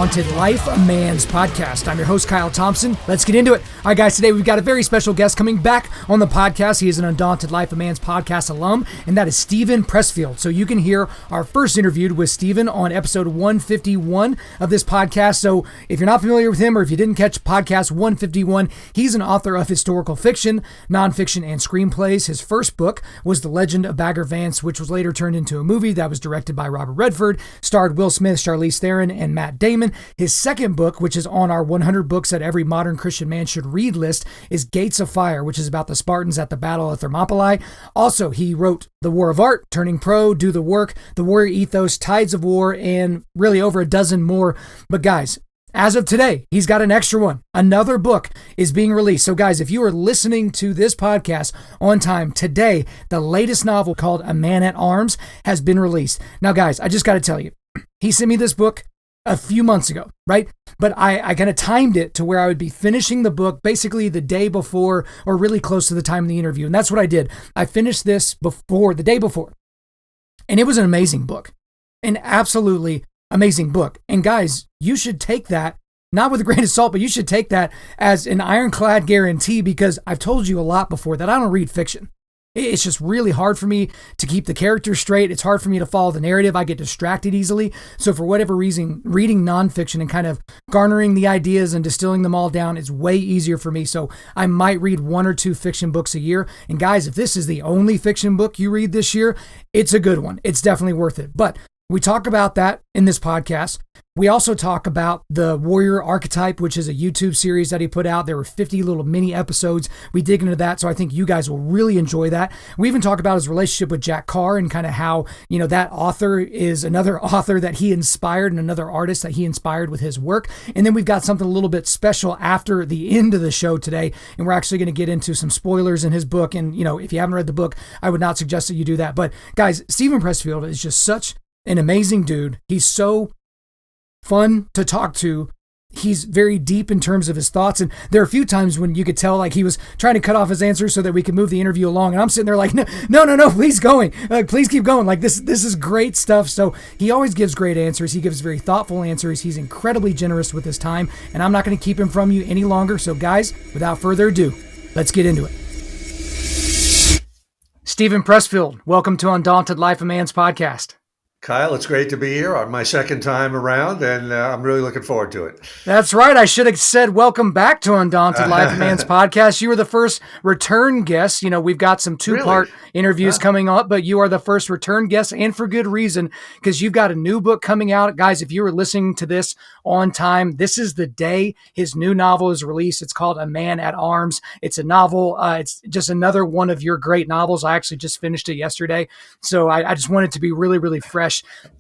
Undaunted.Life, a man's podcast. I'm your host, Kyle Thompson. Let's get into it. All right, guys, today we've got a very special guest coming back on the podcast. He is an Undaunted.Life, a man's podcast alum, and that is Steven Pressfield. So you can hear our first interview with Steven on episode 151 of this podcast. So if you're not familiar with him, or if you didn't catch podcast 151, he's an author of historical fiction, nonfiction, and screenplays. His first book was The Legend of Bagger Vance, which was later turned into a movie that was directed by Robert Redford, starred Will Smith, Charlize Theron, and Matt Damon. His second book, which is on our 100 books that every modern Christian man should read list, is Gates of Fire, which is about the Spartans at the Battle of Thermopylae. Also, he wrote The War of Art, Turning Pro, Do the Work, The Warrior Ethos, Tides of War, and really over a dozen more. But guys, as of today, he's got an extra one. Another book is being released. So guys, if you are listening to this podcast on time, today, the latest novel called A Man at Arms has been released. Now guys, I just got to tell you, he sent me this book a few months ago, right? But I kind of timed it to where I would be finishing the book basically the day before, or really close to the time of the interview. And that's what I did. I finished this the day before. And it was an amazing book. An absolutely amazing book. And guys, you should take that, not with a grain of salt, but you should take that as an ironclad guarantee, because I've told you a lot before that I don't read fiction. It's just really hard for me to keep the characters straight. It's hard for me to follow the narrative. I get distracted easily. So for whatever reason, reading nonfiction and kind of garnering the ideas and distilling them all down is way easier for me. So I might read one or two fiction books a year. And guys, if this is the only fiction book you read this year, it's a good one. It's definitely worth it. But we talk about that in this podcast. We also talk about the Warrior Archetype, which is a YouTube series that he put out. There were 50 little mini episodes. We dig into that, so I think you guys will really enjoy that. We even talk about his relationship with Jack Carr and kind of how, that author is another author that he inspired and another artist that he inspired with his work. And then we've got something a little bit special after the end of the show today, and we're actually going to get into some spoilers in his book. And, if you haven't read the book, I would not suggest that you do that. But guys, Steven Pressfield is just such an amazing dude. He's so fun to talk to. He's very deep in terms of his thoughts. And there are a few times when you could tell like he was trying to cut off his answers so that we could move the interview along. And I'm sitting there like, no, please going. Please keep going. Like this is great stuff. So he always gives great answers. He gives very thoughtful answers. He's incredibly generous with his time. And I'm not going to keep him from you any longer. So guys, without further ado, let's get into it. Steven Pressfield, welcome to Undaunted.Life, a man's podcast. Kyle, it's great to be here on my second time around, and I'm really looking forward to it. That's right. I should have said welcome back to Undaunted.Life, a man's podcast. You were the first return guest. We've got some two-part interviews coming up, but you are the first return guest, and for good reason, because you've got a new book coming out. Guys, if you were listening to this on time, this is the day his new novel is released. It's called A Man at Arms. It's a novel. It's just another one of your great novels. I actually just finished it yesterday, so I just want it to be really, really fresh.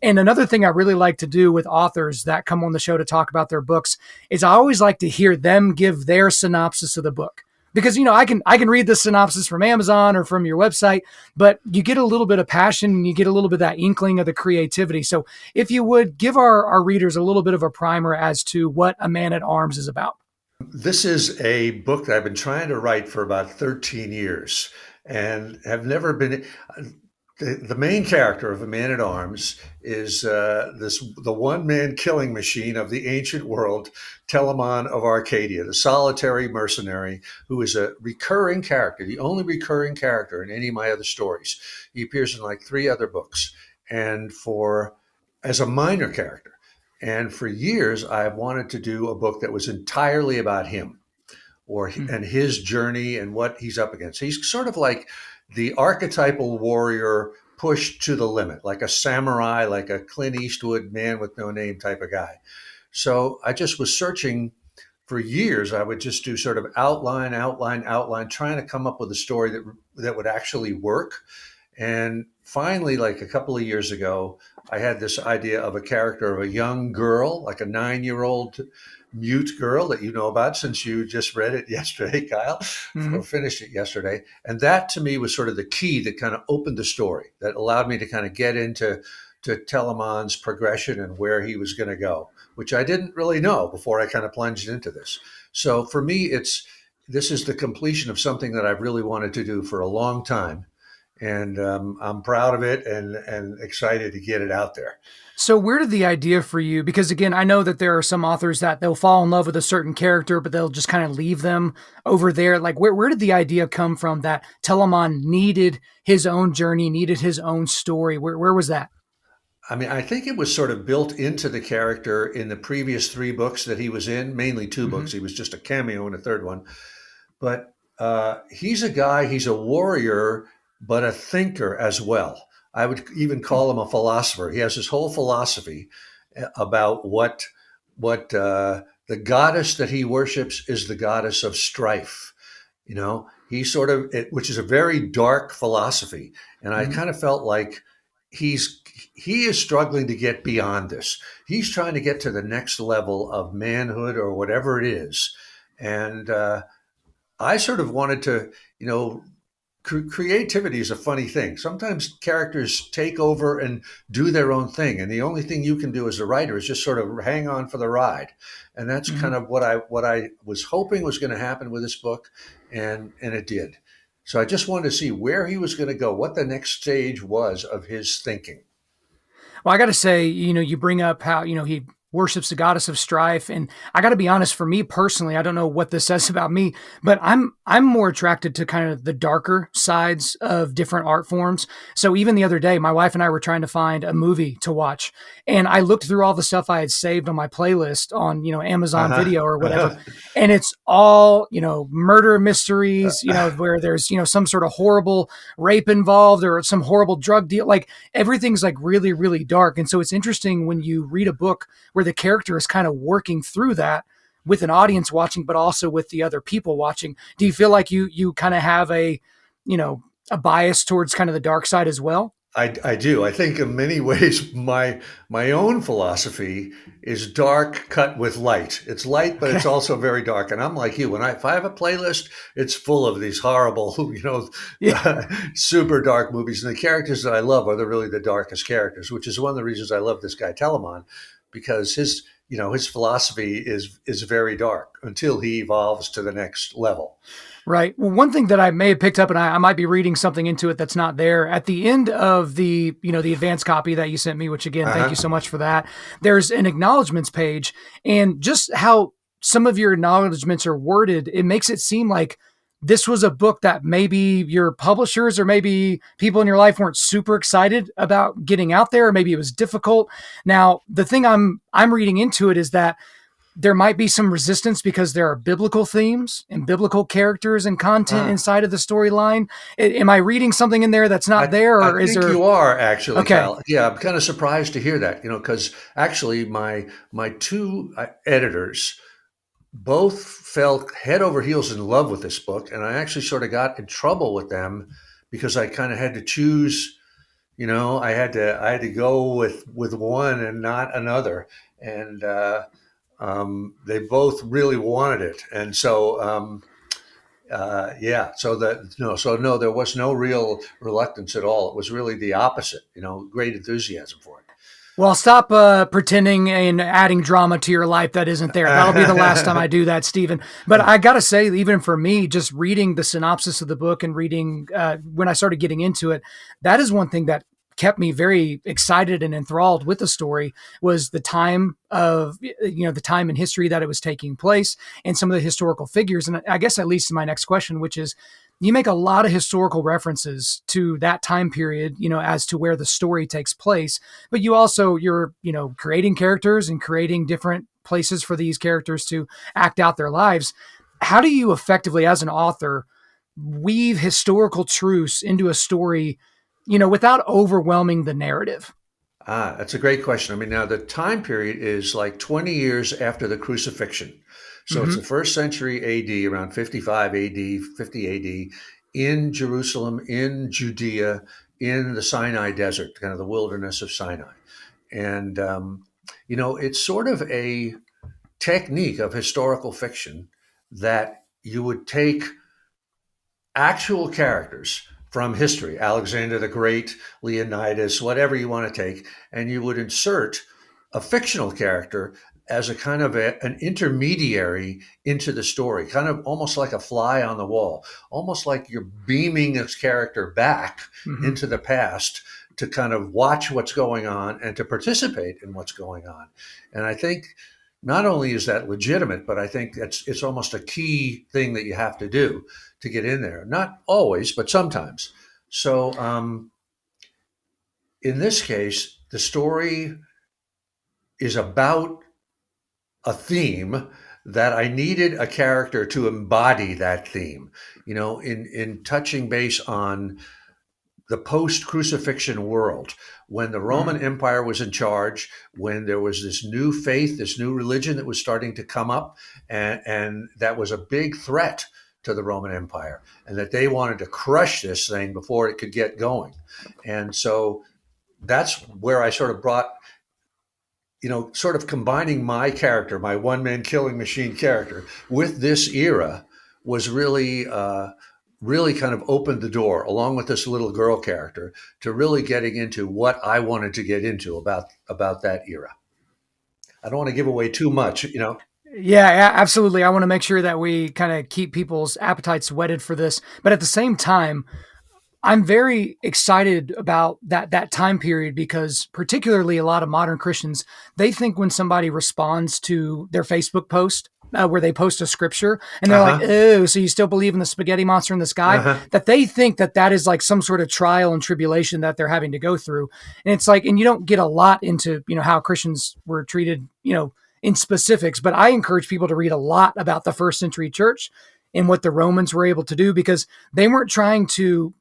And another thing I really like to do with authors that come on the show to talk about their books is I always like to hear them give their synopsis of the book. Because, I can read the synopsis from Amazon or from your website, but you get a little bit of passion and you get a little bit of that inkling of the creativity. So if you would give our readers a little bit of a primer as to what A Man at Arms is about. This is a book that I've been trying to write for about 13 years and have never been... The main character of A Man at Arms is the one-man killing machine of the ancient world, Telamon of Arcadia, the solitary mercenary who is a recurring character, the only recurring character in any of my other stories. He appears in like 3 other books, and as a minor character. And for years, I've wanted to do a book that was entirely about him, and his journey and what he's up against. He's sort of like the archetypal warrior pushed to the limit, like a samurai, like a Clint Eastwood man with no name type of guy. So I just was searching for years. I would just do sort of outline, trying to come up with a story that would actually work. And finally, like a couple of years ago, I had this idea of a character of a young girl, like a 9-year-old mute girl that you know about since you just read it yesterday, Kyle, or finished it yesterday. And that to me was sort of the key that kind of opened the story, that allowed me to kind of get into Telamon's progression and where he was going to go, which I didn't really know before I kind of plunged into this. So for me, this is the completion of something that I've really wanted to do for a long time. and I'm proud of it and excited to get it out there. So where did the idea for you? Because again, I know that there are some authors that they'll fall in love with a certain character, but they'll just kind of leave them over there. Like where did the idea come from that Telamon needed his own journey, needed his own story? Where was that? I mean, I think it was sort of built into the character in the previous three books that he was in, mainly two Hmm. books. He was just a cameo in a third one. But he's a guy, he's a warrior, but a thinker as well. I would even call him a philosopher. He has this whole philosophy about what the goddess that he worships is the goddess of strife. You know, he sort of, which is a very dark philosophy, and I Hmm. kind of felt like he's he is struggling to get beyond this. He's trying to get to the next level of manhood or whatever it is, and I sort of wanted to, you know, creativity is a funny thing. Sometimes characters take over and do their own thing, and the only thing you can do as a writer is just sort of hang on for the ride. And that's Hmm. kind of what I was hoping was going to happen with this book, and it did. So I just wanted to see where he was going to go, what the next stage was of his thinking. Well, I got to say, you bring up how, he worships the goddess of strife. And I got to be honest, for me personally, I don't know what this says about me, but I'm more attracted to kind of the darker sides of different art forms. So even the other day, my wife and I were trying to find a movie to watch, and I looked through all the stuff I had saved on my playlist on, Amazon Uh-huh. Video or whatever. And it's all, murder mysteries, Uh, where there's, some sort of horrible rape involved or some horrible drug deal. Like everything's like really, really dark. And so it's interesting when you read a book where the character is kind of working through that with an audience watching, but also with the other people watching. Do you feel like you kind of have you know, a bias towards kind of the dark side as well? I do. I think in many ways my own philosophy is dark cut with light. It's light, but Okay. it's also very dark. And I'm like you. If I have a playlist, it's full of these horrible, Yeah. super dark movies. And the characters that I love are really the darkest characters, which is one of the reasons I love this guy Telamon, because his philosophy is very dark until he evolves to the next level. Right. Well, one thing that I may have picked up, and I might be reading something into it that's not there at the end of the advanced copy that you sent me, which again, thank you Uh-huh. so much for that. There's an acknowledgements page, and just how some of your acknowledgements are worded, it makes it seem like this was a book that maybe your publishers or maybe people in your life weren't super excited about getting out there, or maybe it was difficult. Now, the thing I'm reading into it is that there might be some resistance because there are biblical themes and biblical characters and content Uh, inside of the storyline. Am I reading something in there that's not there, I or is think there? you are actually, Okay. Kyle. Yeah, I'm kind of surprised to hear that, because actually my two editors both fell head over heels in love with this book, and I actually sort of got in trouble with them because I kind of had to choose. I had to go with one and not another, and they both really wanted it, and so. Yeah, so no, there was no real reluctance at all. It was really the opposite, great enthusiasm for Well, stop pretending and adding drama to your life that isn't there. That'll be the last time I it. do that, Stephen. But I got to say, even for me, just reading the synopsis of the book and reading when I started getting into it, that is one thing that kept me very excited and enthralled with the story was the time of the time in history that it was taking place and some of the historical figures. And I guess that leads to my next question, which is you make a lot of historical references to that time period, as to where the story takes place, but you're creating characters and creating different places for these characters to act out their lives. How do you effectively, as an author, weave historical truths into a story, without overwhelming the narrative? That's a great question. I mean, now the time period is like 20 years after the crucifixion. So it's Mm-hmm. the first century AD, around 55 AD, 50 AD, in Jerusalem, in Judea, in the Sinai desert, kind of the wilderness of Sinai. And, it's sort of a technique of historical fiction that you would take actual characters from history, Alexander the Great, Leonidas, whatever you want to take, and you would insert a fictional character as a kind of an intermediary into the story, kind of almost like a fly on the wall, almost like you're beaming this character back into the past to kind of watch what's going on and to participate in what's going on. And I think not only is that legitimate, but I think it's almost a key thing that you have to do to get in there. Not always, but sometimes. So in this case, the story is about a theme that I needed a character to embody that theme, in touching base on the post-crucifixion world, when the Roman Empire was in charge, when there was this new faith, this new religion that was starting to come up, and that was a big threat to the Roman Empire, and that they wanted to crush this thing before it could get going. And so that's where I sort of brought, sort of combining my character, my one-man killing machine character, with this era was really kind of opened the door, along with this little girl character, to really getting into what I wanted to get into about that era. I don't want to give away too much, Yeah, absolutely. I want to make sure that we kind of keep people's appetites whetted for this. But at the same time, I'm very excited about that time period, because particularly a lot of modern Christians, they think when somebody responds to their Facebook post, where they post a scripture and they're like, oh, so you still believe in the spaghetti monster in the sky? That they think that is like some sort of trial and tribulation that they're having to go through. And it's like, and you don't get a lot into, how Christians were treated, in specifics, but I encourage people to read a lot about the first century church and what the Romans were able to do, because they weren't trying to,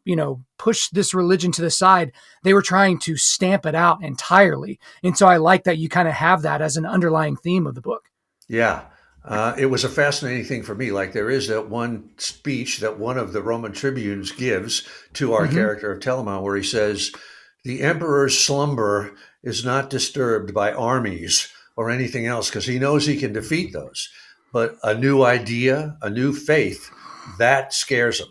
push this religion to the side. They were trying to stamp it out entirely. And so I like that you kind of have that as an underlying theme of the book. Yeah. It was a fascinating thing for me. Like, there is that one speech that one of the Roman tribunes gives to our character of Telamon, where he says, the emperor's slumber is not disturbed by armies or anything else, because he knows he can defeat those. But a new idea, a new faith, that scares him,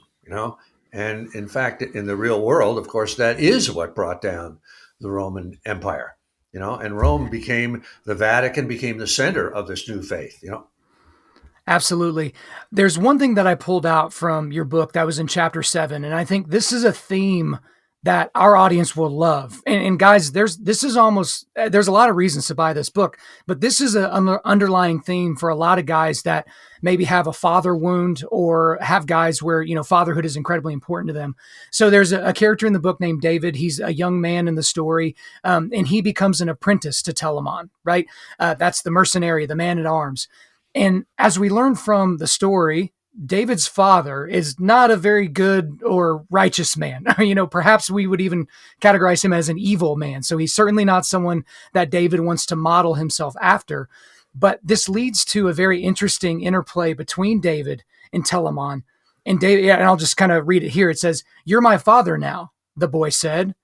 And in fact, in the real world, of course, that is what brought down the Roman Empire, and Rome the Vatican became the center of this new faith, Absolutely. There's one thing that I pulled out from your book that was in chapter 7, and I think this is a theme that our audience will love. And guys, there's a lot of reasons to buy this book, but this is an underlying theme for a lot of guys that maybe have a father wound, or have guys where, fatherhood is incredibly important to them. So there's a character in the book named David. He's a young man in the story, and he becomes an apprentice to Telamon, right? That's the mercenary, the man at arms. And as we learn from the story, David's father is not a very good or righteous man. Perhaps we would even categorize him as an evil man. So he's certainly not someone that David wants to model himself after. But this leads to a very interesting interplay between David and Telamon. And David, and I'll just kind of read it here. It says, "You're my father now," the boy said.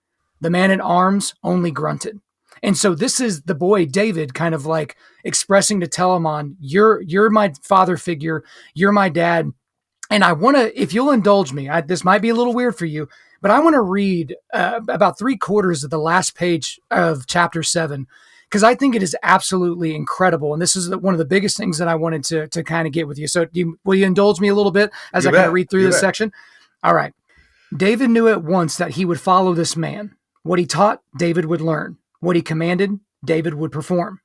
The man at arms only grunted. And so this is the boy, David, kind of like expressing to Telamon, you're my father figure, you're my dad. And I want to, if you'll indulge me, this might be a little weird for you, but I want to read about 3/4 of the last page of chapter 7, because I think it is absolutely incredible. And this is one of the biggest things that I wanted to kind of get with you. So will you indulge me a little bit as I kind of read through this section? All right. David knew at once that he would follow this man. What he taught, David would learn. What he commanded, David would perform.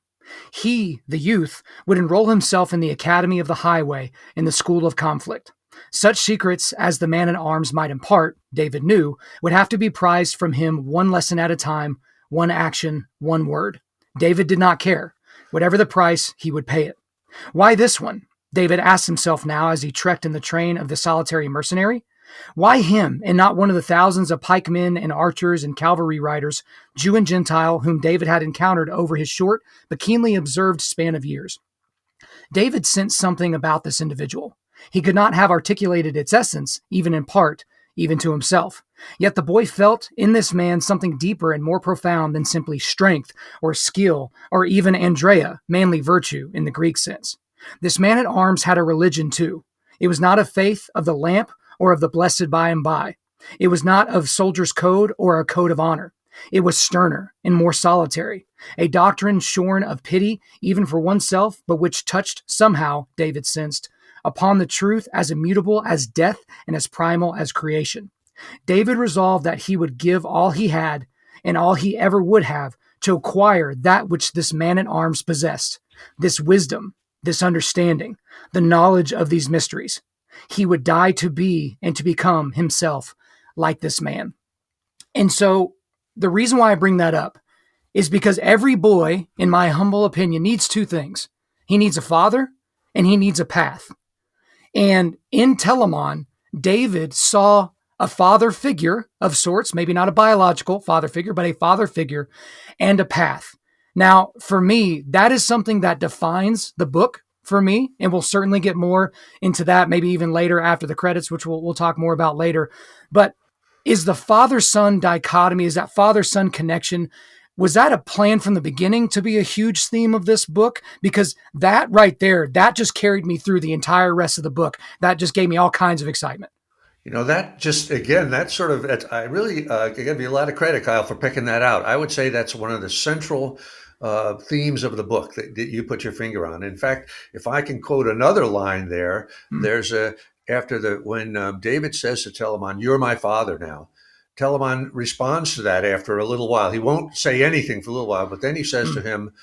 He, the youth, would enroll himself in the academy of the highway, in the school of conflict. Such secrets as the man at arms might impart, David knew, would have to be prized from him one lesson at a time, one action, one word. David did not care. Whatever the price, he would pay it. Why this one? David asked himself now as he trekked in the train of the solitary mercenary. Why him and not one of the thousands of pikemen and archers and cavalry riders, Jew and Gentile, whom David had encountered over his short but keenly observed span of years? David sensed something about this individual. He could not have articulated its essence, even in part, even to himself. Yet the boy felt in this man something deeper and more profound than simply strength or skill or even Andrea, manly virtue in the Greek sense. This man at arms had a religion too. It was not a faith of the lamp or of the blessed by and by. It was not of soldier's code or a code of honor. It was sterner and more solitary, a doctrine shorn of pity even for oneself, but which touched somehow, David sensed, upon the truth as immutable as death and as primal as creation. David resolved that he would give all he had and all he ever would have to acquire that which this man at arms possessed, this wisdom, this understanding, the knowledge of these mysteries. He would die to be and to become himself like this man. And so the reason why I bring that up is because every boy, in my humble opinion, needs two things. He needs a father and he needs a path. And in Telamon, David saw a father figure of sorts, maybe not a biological father figure, but a father figure and a path. Now, for me, that is something that defines the book for me, and we'll certainly get more into that maybe even later after the credits, which we'll talk more about later. But is the father-son dichotomy, is that father-son connection, was that a plan from the beginning to be a huge theme of this book? Because that right there, that just carried me through the entire rest of the book. That just gave me all kinds of excitement. That just, again, that sort of, I really give you a lot of credit, Kyle, for picking that out. I would say that's one of the central themes of the book that you put your finger on. In fact, if I can quote another line there, there's when David says to Telamon, "You're my father now." Telamon responds to that after a little while. He won't say anything for a little while, but then he says to him,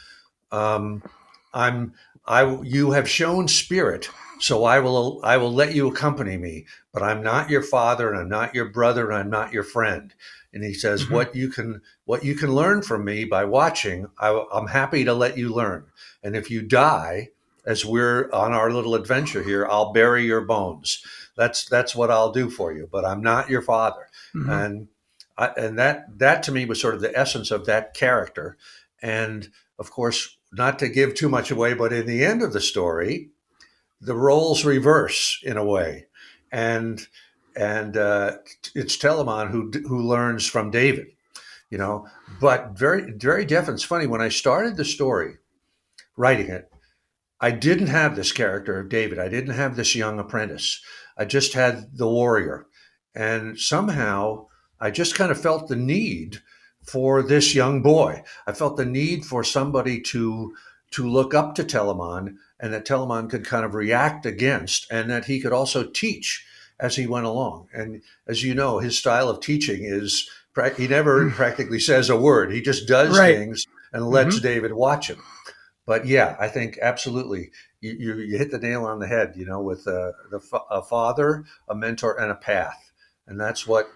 you have shown spirit, so I will let you accompany me, but I'm not your father and I'm not your brother and I'm not your friend. And he says, what you can learn from me by watching, I'm happy to let you learn. And if you die, as we're on our little adventure here, I'll bury your bones. That's what I'll do for you, but I'm not your father. And that to me was sort of the essence of that character. And of course, not to give too much away, but in the end of the story, the roles reverse in a way, and it's Telamon who learns from David, But very, very definitely. It's funny, when I started the story, writing it, I didn't have this character of David. I didn't have this young apprentice. I just had the warrior, and somehow I just kind of felt the need for this young boy. I felt the need for somebody to look up to Telamon, and that Telamon could kind of react against, and that he could also teach as he went along. And as you know, his style of teaching is he never practically says a word. He just does things and lets David watch him. But yeah, I think absolutely you hit the nail on the head, with a father, a mentor, and a path. And that's what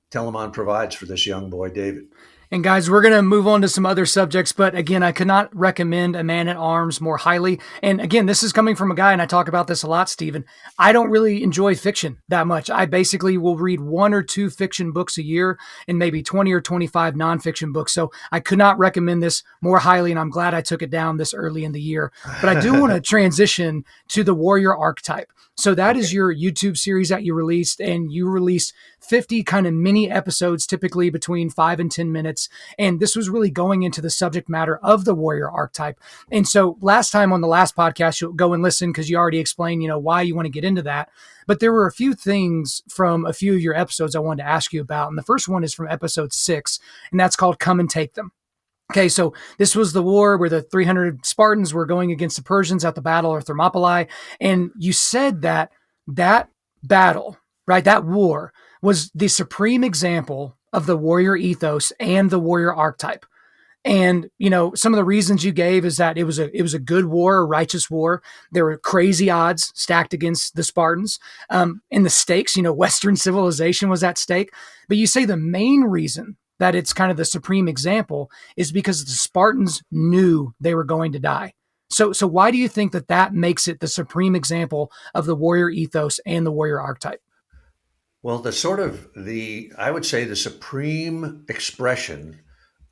Telamon provides for this young boy, David. And guys, we're going to move on to some other subjects, but again, I could not recommend A Man at Arms more highly. And again, this is coming from a guy, and I talk about this a lot, Steven. I don't really enjoy fiction that much. I basically will read 1 or 2 fiction books a year and maybe 20 or 25 nonfiction books. So I could not recommend this more highly, and I'm glad I took it down this early in the year. But I do want to transition to the Warrior Archetype. So that is your YouTube series that you released, and you released 50 kind of mini episodes, typically between 5 and 10 minutes. And this was really going into the subject matter of the warrior archetype. And so last time on the last podcast, you'll go and listen because you already explained, why you want to get into that. But there were a few things from a few of your episodes I wanted to ask you about. And the first one is from episode 6, and that's called Come and Take Them. Okay, so this was the war where the 300 Spartans were going against the Persians at the Battle of Thermopylae. And you said that battle, right, that war was the supreme example of the warrior ethos and the warrior archetype. And, some of the reasons you gave is that it was a good war, a righteous war. There were crazy odds stacked against the Spartans. And the stakes, Western civilization was at stake. But you say the main reason that it's kind of the supreme example is because the Spartans knew they were going to die. So why do you think that makes it the supreme example of the warrior ethos and the warrior archetype? Well, I would say the supreme expression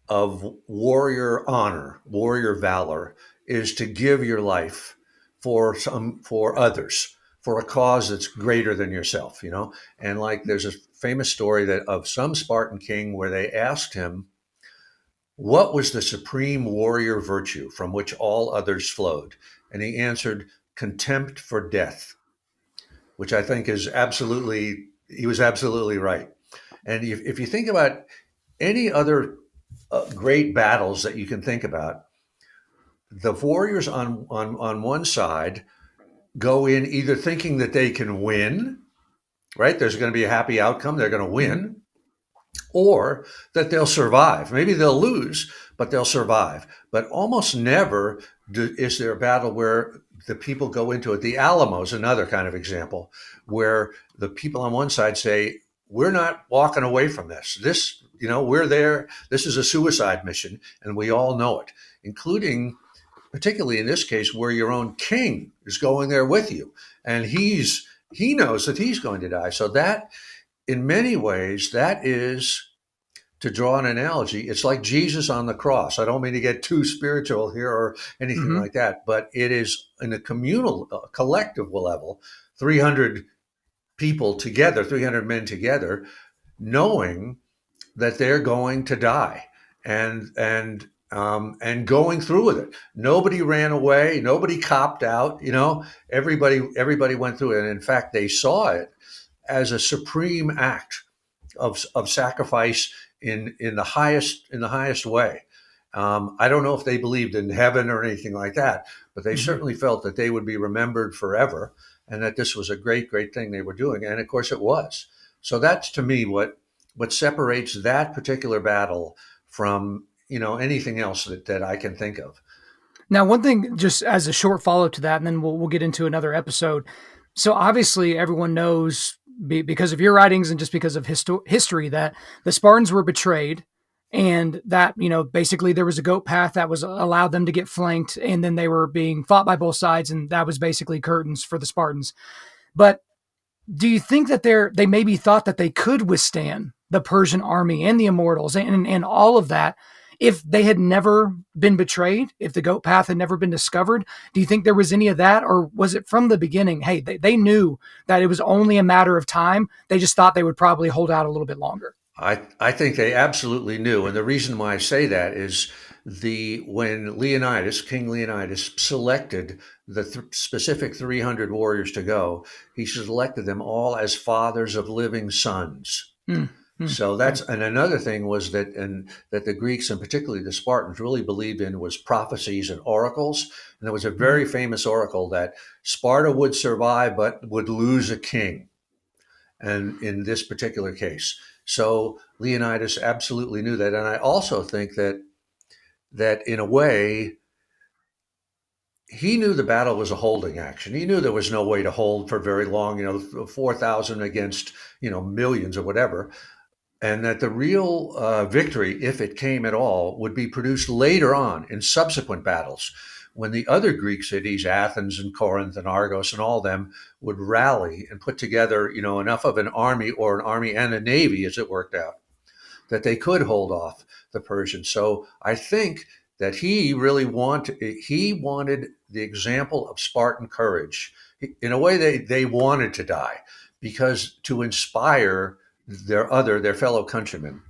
of warrior honor, warrior valor, is to give your life for others, for a cause that's greater than yourself, And like there's a famous story of some Spartan king where they asked him, what was the supreme warrior virtue from which all others flowed? And he answered, contempt for death, which I think is he was absolutely right. And if you think about any other great battles that you can think about. The warriors on one side go in either thinking that they can win, right? There's going to be a happy outcome. They're going to win, or that they'll survive. Maybe they'll lose, but they'll survive. But almost never is there a battle where the people go into it. The Alamo is another kind of example where the people on one side say, we're not walking away from this. We're there. This is a suicide mission, and we all know it, including, particularly in this case, where your own king is going there with you. And he knows that he's going to die. So that, in many ways, that is, to draw an analogy, it's like Jesus on the cross. I don't mean to get too spiritual here or anything like that, but it is in a communal, collective level, 300 people together, 300 men together, knowing that they're going to die and going through with it. Nobody ran away. Nobody copped out. Everybody went through it. And in fact, they saw it as a supreme act of sacrifice in the highest way. I don't know if they believed in heaven or anything like that, but they certainly felt that they would be remembered forever, and that this was a great, great thing they were doing. And of course, it was. So that's, to me, what separates that particular battle from anything else that I can think of. Now, one thing, just as a short follow-up to that, and then we'll get into another episode. So obviously, everyone knows, because of your writings and just because of history, that the Spartans were betrayed, and that, basically there was a goat path that was allowed them to get flanked, and then they were being fought by both sides, and that was basically curtains for the Spartans. But do you think that they maybe thought that they could withstand the Persian army and the Immortals and all of that if they had never been betrayed, if the goat path had never been discovered? Do you think there was any of that, or was it from the beginning, hey, they knew that it was only a matter of time, they just thought they would probably hold out a little bit longer? I think they absolutely knew. And the reason why I say that is when King Leonidas selected the specific 300 warriors to go, he selected them all as fathers of living sons. So and another thing was that the Greeks, and particularly the Spartans, really believed in was prophecies and oracles. And there was a very famous oracle that Sparta would survive, but would lose a king. And in this particular case, so Leonidas absolutely knew that. And I also think that in a way, he knew the battle was a holding action. He knew there was no way to hold for very long, 4,000 against, millions or whatever. And that the real victory, if it came at all, would be produced later on in subsequent battles, when the other Greek cities, Athens and Corinth and Argos and all them, would rally and put together, enough of an army and a navy, as it worked out, that they could hold off the Persians. So I think that he wanted the example of Spartan courage. In a way, they wanted to die, because to inspire their fellow countrymen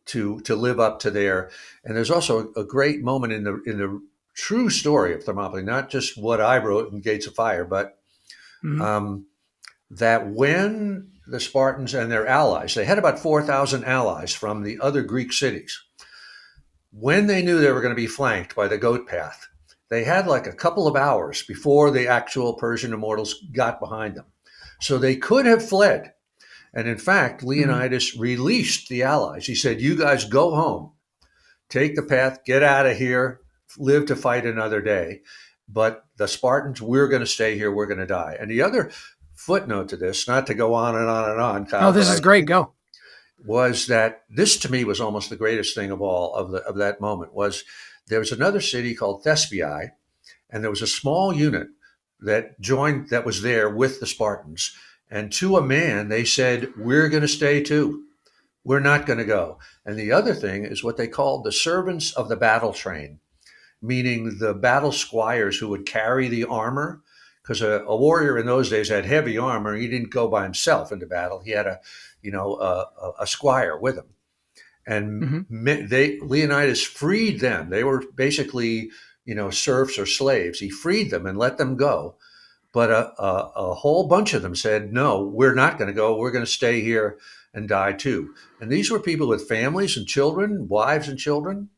to live up to their. And there's also a great moment in the true story of Thermopylae, not just what I wrote in Gates of Fire, but that when the Spartans and their allies, they had about 4,000 allies from the other Greek cities, when they knew they were going to be flanked by the goat path, they had like a couple of hours before the actual Persian immortals got behind them. So they could have fled. And in fact, Leonidas released the allies. He said, you guys go home, take the path, get out of here, live to fight another day. But the Spartans, we're going to stay here. We're going to die. And the other footnote to this, not to go on and on and on, Kyle, this is great. Go. Was that this, to me, was almost the greatest thing of all of that moment. Was there was another city called Thespiae, and there was a small unit that was there with the Spartans. And to a man, they said, we're going to stay too. We're not going to go. And the other thing is what they called the servants of the battle train, meaning the battle squires who would carry the armor, because a warrior in those days had heavy armor. He didn't go by himself into battle. He had a squire with him. And Leonidas freed them. They were basically, serfs or slaves. He freed them and let them go. But a whole bunch of them said, no, we're not going to go. We're going to stay here and die too. And these were people with families and children, wives and children.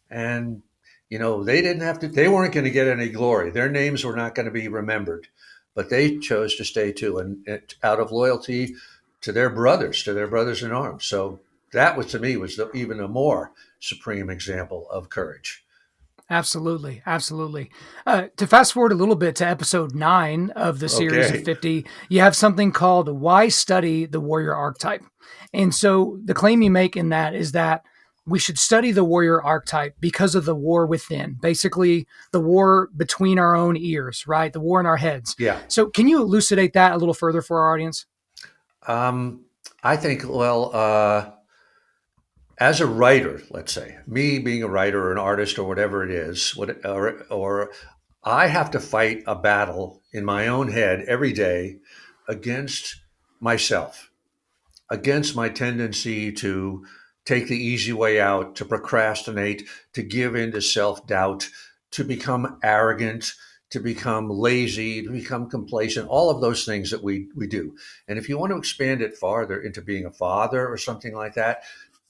And, they didn't have to, they weren't going to get any glory. Their names were not going to be remembered, but they chose to stay too. And out of loyalty to their brothers in arms. So that was, to me, was even a more supreme example of courage. Absolutely. Absolutely. To fast forward a little bit to episode 9 of the series of Okay. 50, you have something called Why Study the Warrior Archetype. And so the claim you make in that is that we should study the warrior archetype because of the war within, basically the war between our own ears, right? The war in our heads. Yeah. So can you elucidate that a little further for our audience? I think, as a writer, let's say, me being a writer or an artist or whatever it is, or I have to fight a battle in my own head every day against myself, against my tendency to take the easy way out, to procrastinate, to give in to self-doubt, to become arrogant, to become lazy, to become complacent, all of those things that we do. And if you want to expand it farther into being a father or something like that,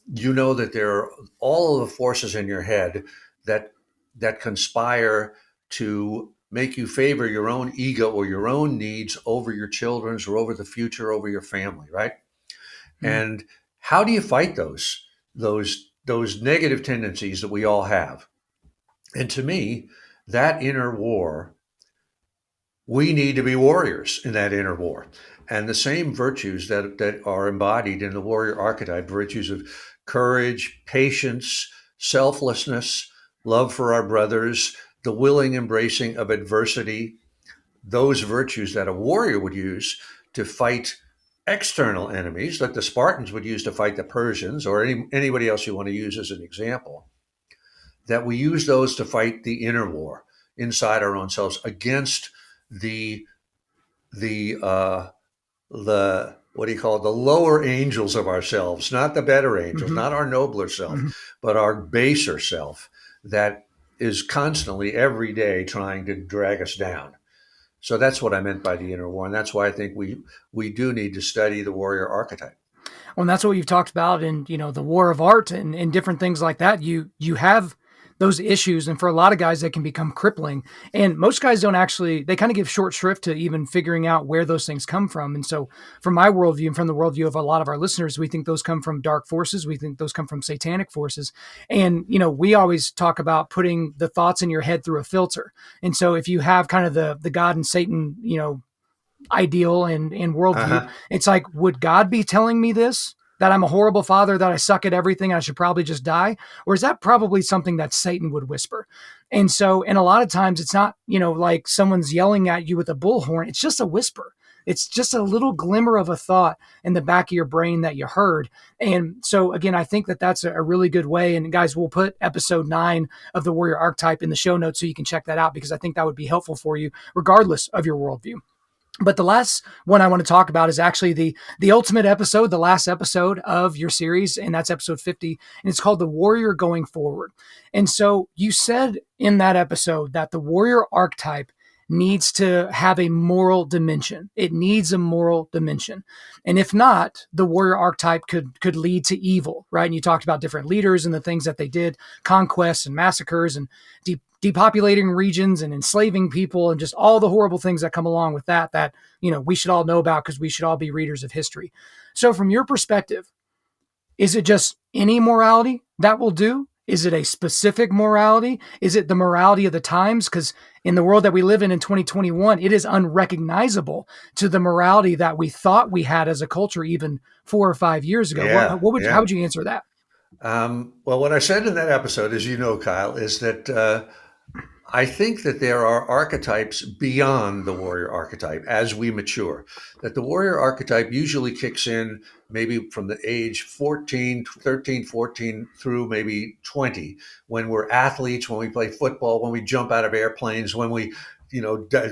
that there are all of the forces in your head that conspire to make you favor your own ego or your own needs over your children's or over the future, over your family, right? And how do you fight those negative tendencies that we all have? And to me, that inner war, we need to be warriors in that inner war. And the same virtues that are embodied in the warrior archetype, virtues of courage, patience, selflessness, love for our brothers, the willing embracing of adversity, those virtues that a warrior would use to fight external enemies, like the Spartans would use to fight the Persians, or anybody else you want to use as an example, that we use those to fight the inner war inside our own selves against the the what do you call it, the lower angels of ourselves, not the better angels, not our nobler self, but our baser self that is constantly every day trying to drag us down. So that's what I meant by the inner war, and that's why I think we do need to study the warrior archetype. Well, and that's what you've talked about in, the war of art and different things like that. You have those issues. And for a lot of guys, they can become crippling. And most guys don't actually, they kind of give short shrift to even figuring out where those things come from. And so from my worldview and from the worldview of a lot of our listeners, we think those come from dark forces. We think those come from satanic forces. And, we always talk about putting the thoughts in your head through a filter. And so if you have kind of the God and Satan, ideal and worldview, it's like, would God be telling me this? That I'm a horrible father, that I suck at everything, I should probably just die? Or is that probably something that Satan would whisper? And so, and a lot of times it's not, like someone's yelling at you with a bullhorn. It's just a whisper. It's just a little glimmer of a thought in the back of your brain that you heard. And so again, I think that that's a really good way. And guys, we'll put episode 9 of the Warrior Archetype in the show notes so you can check that out, because I think that would be helpful for you regardless of your worldview. But the last one I want to talk about is actually the ultimate episode, the last episode of your series, and that's episode 50, and it's called The Warrior Going Forward. And so you said in that episode that the warrior archetype needs to have a moral dimension. It needs a moral dimension. And if not, the warrior archetype could lead to evil, right? And you talked about different leaders and the things that they did, conquests and massacres and depopulating regions and enslaving people and just all the horrible things that come along with that, we should all know about because we should all be readers of history. So from your perspective, is it just any morality that will do? Is it a specific morality? Is it the morality of the times? Because in the world that we live in 2021, it is unrecognizable to the morality that we thought we had as a culture even 4 or 5 years ago. Yeah, How would you answer that? Well, what I said in that episode, as you know, Kyle, is that I think that there are archetypes beyond the warrior archetype as we mature, that the warrior archetype usually kicks in maybe from the age 14, 13, 14 through maybe 20, when we're athletes, when we play football, when we jump out of airplanes, when we,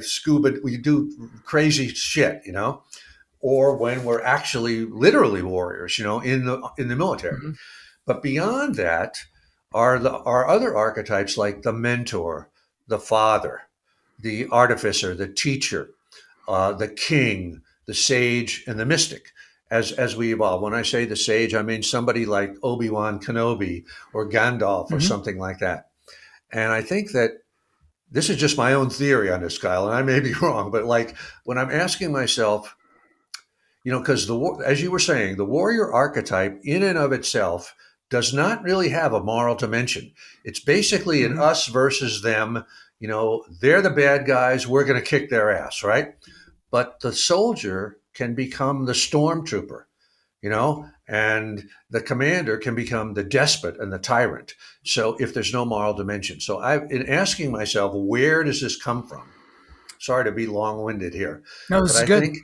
scuba, we do crazy shit, or when we're actually literally warriors, in the military. Mm-hmm. But beyond that are other archetypes like the mentor, the father, the artificer, the teacher, the king, the sage, and the mystic. As we evolve. When I say the sage, I mean somebody like Obi-Wan Kenobi or Gandalf or Hmm. something like that. And I think that this is just my own theory on this, Kyle, and I may be wrong, but like when I'm asking myself, because as you were saying, the warrior archetype in and of itself does not really have a moral dimension. It's basically an Hmm. us versus them. They're the bad guys. We're going to kick their ass, right? But the soldier can become the stormtrooper, and the commander can become the despot and the tyrant. So if there's no moral dimension. So I've been asking myself, where does this come from? Sorry to be long-winded here, No, but this is I good. think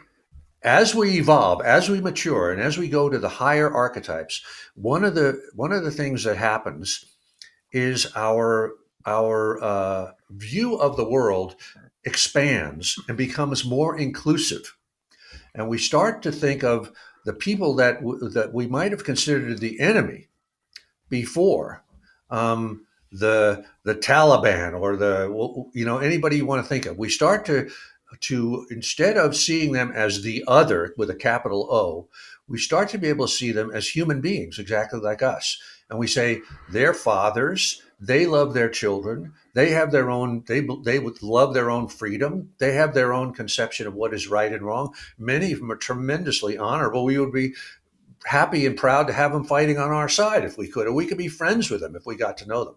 as we evolve, as we mature, and as we go to the higher archetypes, one of the things that happens is our view of the world expands and becomes more inclusive, and we start to think of the people that we might have considered the enemy before, the Taliban or anybody you want to think of. We start to instead of seeing them as the other with a capital O, we start to be able to see them as human beings, exactly like us. And we say they're fathers. They love their children. They have their own. They would love their own freedom. They have their own conception of what is right and wrong. Many of them are tremendously honorable. We would be happy and proud to have them fighting on our side if we could, or we could be friends with them if we got to know them.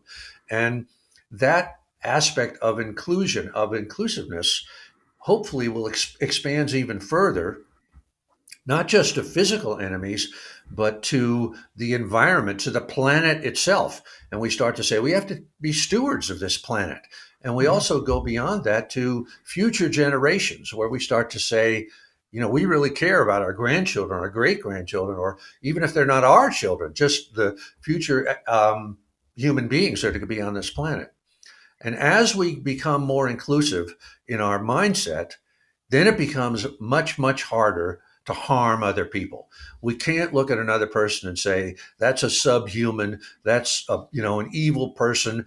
And that aspect of inclusion, of inclusiveness, hopefully will expands even further, not just to physical enemies, but to the environment, to the planet itself. And we start to say we have to be stewards of this planet. And we Hmm. also go beyond that to future generations, where we start to say, we really care about our grandchildren, our great grandchildren, or even if they're not our children, just the future human beings that are going to be on this planet. And as we become more inclusive in our mindset, then it becomes much, much harder to harm other people. We can't look at another person and say, that's a subhuman, that's an evil person.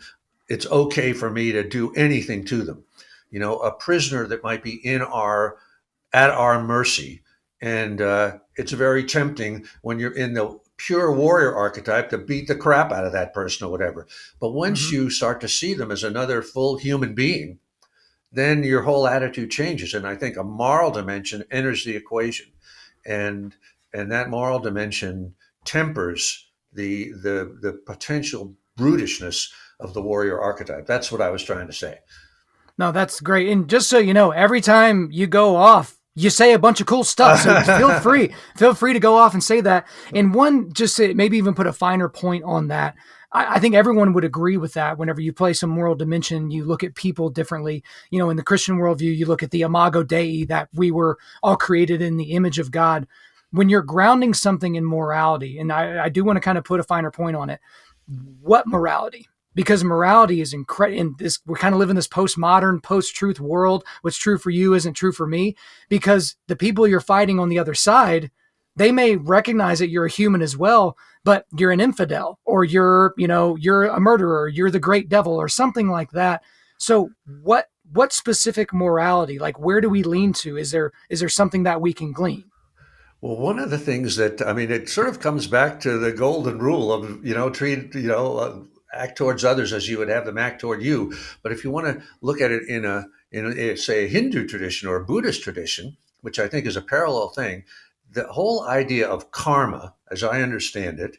It's okay for me to do anything to them. A prisoner that might be at our mercy. And it's very tempting when you're in the pure warrior archetype to beat the crap out of that person or whatever. But once Hmm. you start to see them as another full human being, then your whole attitude changes. And I think a moral dimension enters the equation. And that moral dimension tempers the potential brutishness of the warrior archetype. That's what I was trying to say. No, that's great. And just so you know, every time you go off, you say a bunch of cool stuff. So feel free to go off and say that. And one, just to maybe even put a finer point on that. I think everyone would agree with that. Whenever you play some moral dimension, you look at people differently. In the Christian worldview, you look at the imago Dei, that we were all created in the image of God. When you're grounding something in morality, and I do want to kind of put a finer point on it, what morality? Because morality is incredible. In this, we kind of live in this postmodern, post-truth world. What's true for you isn't true for me. Because the people you're fighting on the other side, they may recognize that you're a human as well, but you're an infidel, or you're a murderer, you're the great devil, or something like that. So what specific morality? Like, where do we lean to? Is there something that we can glean? Well, one of the things that, I mean, it sort of comes back to the golden rule of, act towards others as you would have them act toward you. But if you want to look at it in say, a Hindu tradition or a Buddhist tradition, which I think is a parallel thing, the whole idea of karma, as I understand it,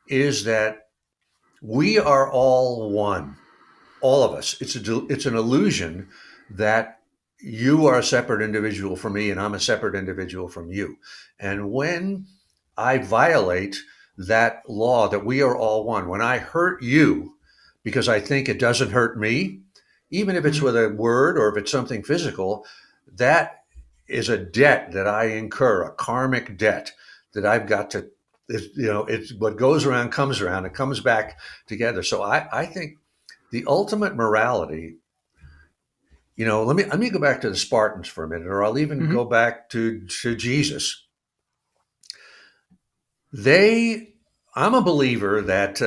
is that we are all one, all of us. It's an illusion that you are a separate individual from me and I'm a separate individual from you. And when I violate that law that we are all one, when I hurt you because I think it doesn't hurt me, even if it's Mhm. with a word or if it's something physical, that is a debt that I incur, a karmic debt that I've got to, it's what goes around comes around. It comes back together. So I think the ultimate morality, let me go back to the Spartans for a minute, or I'll even Mhm. go back to Jesus. They, I'm a believer that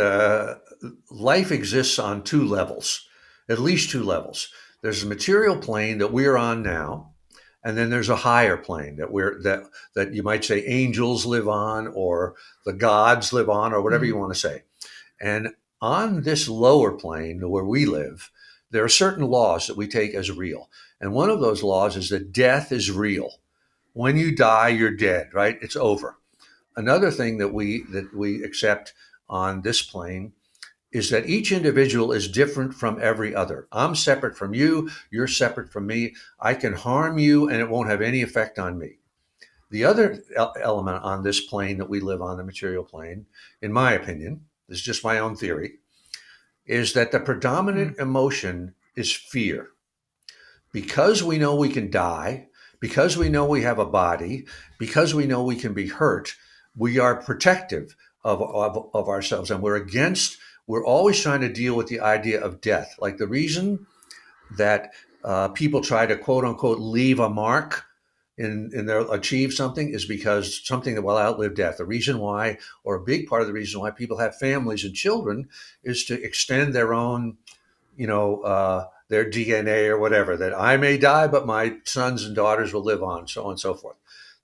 life exists on two levels, at least two levels. There's a material plane that we're on now, And then there's a higher plane that you might say angels live on, or the gods live on, or whatever you want to say. And on this lower plane where we live, there are certain laws that we take as real. And one of those laws is that death is real. When you die, you're dead, right? It's over. Another thing that we accept on this plane is that each individual is different from every other. I'm separate from you. You're separate from me. I can harm you and it won't have any effect on me. The other element on this plane that we live on, the material plane, in my opinion, this is just my own theory, is that the predominant emotion is fear. Because we know we can die, because we know we have a body, because we know we can be hurt, we are protective of ourselves, and we're always trying to deal with the idea of death. Like the reason that people try to quote unquote leave a mark in their achieve something is because something that will outlive death. The reason why, or a big part of the reason why people have families and children, is to extend their own, their DNA or whatever, that I may die, but my sons and daughters will live on, so on and so forth.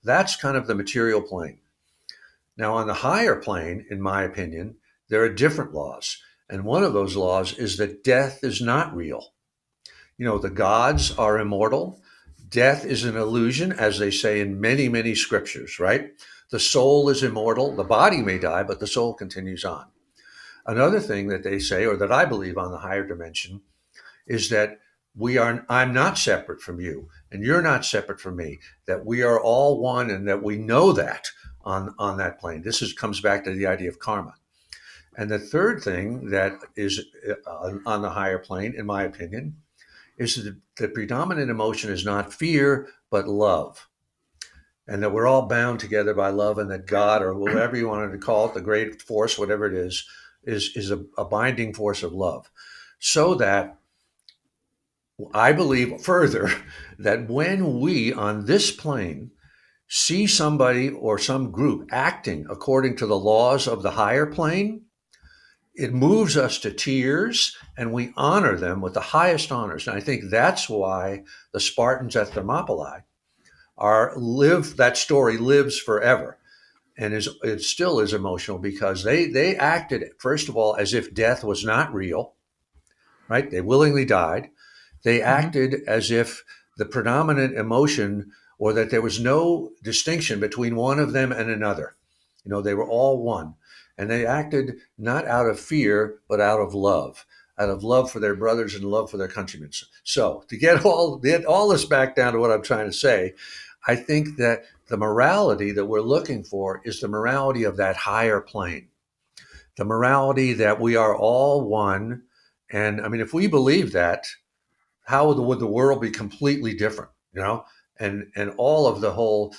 That's kind of the material plane. Now, on the higher plane, in my opinion, there are different laws. And one of those laws is that death is not real. The gods are immortal. Death is an illusion, as they say in many, many scriptures, right? The soul is immortal. The body may die, but the soul continues on. Another thing that they say, or that I believe on the higher dimension, is that I'm not separate from you, and you're not separate from me, that we are all one, and that we know that on that plane. This comes back to the idea of karma. And the third thing that is on the higher plane, in my opinion, is that the predominant emotion is not fear, but love. And that we're all bound together by love, and that God, or whatever you wanted to call it, the great force, whatever it is a binding force of love. So that I believe further that when we on this plane see somebody or some group acting according to the laws of the higher plane, it moves us to tears, and we honor them with the highest honors. And I think that's why the Spartans at Thermopylae that story lives forever, and it still is emotional, because they acted, first of all, as if death was not real, right? They willingly died. They acted as if the predominant emotion, or that there was no distinction between one of them and another. They were all one. And they acted not out of fear, but out of love for their brothers and love for their countrymen. So to get all this back down to what I'm trying to say, I think that the morality that we're looking for is the morality of that higher plane, the morality that we are all one. And I mean, if we believe that, how would the world be completely different, and all of the whole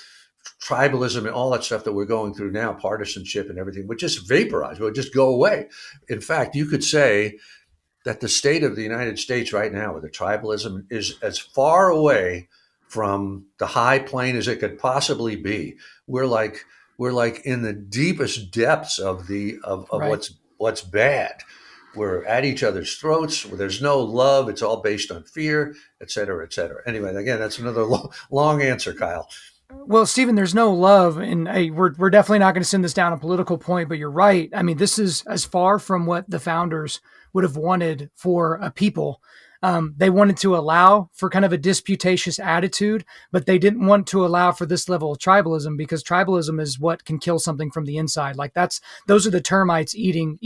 tribalism and all that stuff that we're going through now, partisanship and everything, would just vaporize, would just go away. In fact, you could say that the state of the United States right now, with the tribalism, is as far away from the high plane as it could possibly be. We're like in the deepest depths of right. what's bad. We're at each other's throats. There's no love. It's all based on fear, et cetera, et cetera. Anyway, again, that's another long answer, Kyle. Well, Stephen, there's no love, and we're definitely not going to send this down a political point, but you're right. I mean, this is as far from what the founders would have wanted for a people. They wanted to allow for kind of a disputatious attitude, but they didn't want to allow for this level of tribalism, because tribalism is what can kill something from the inside. Like those are the termites eating,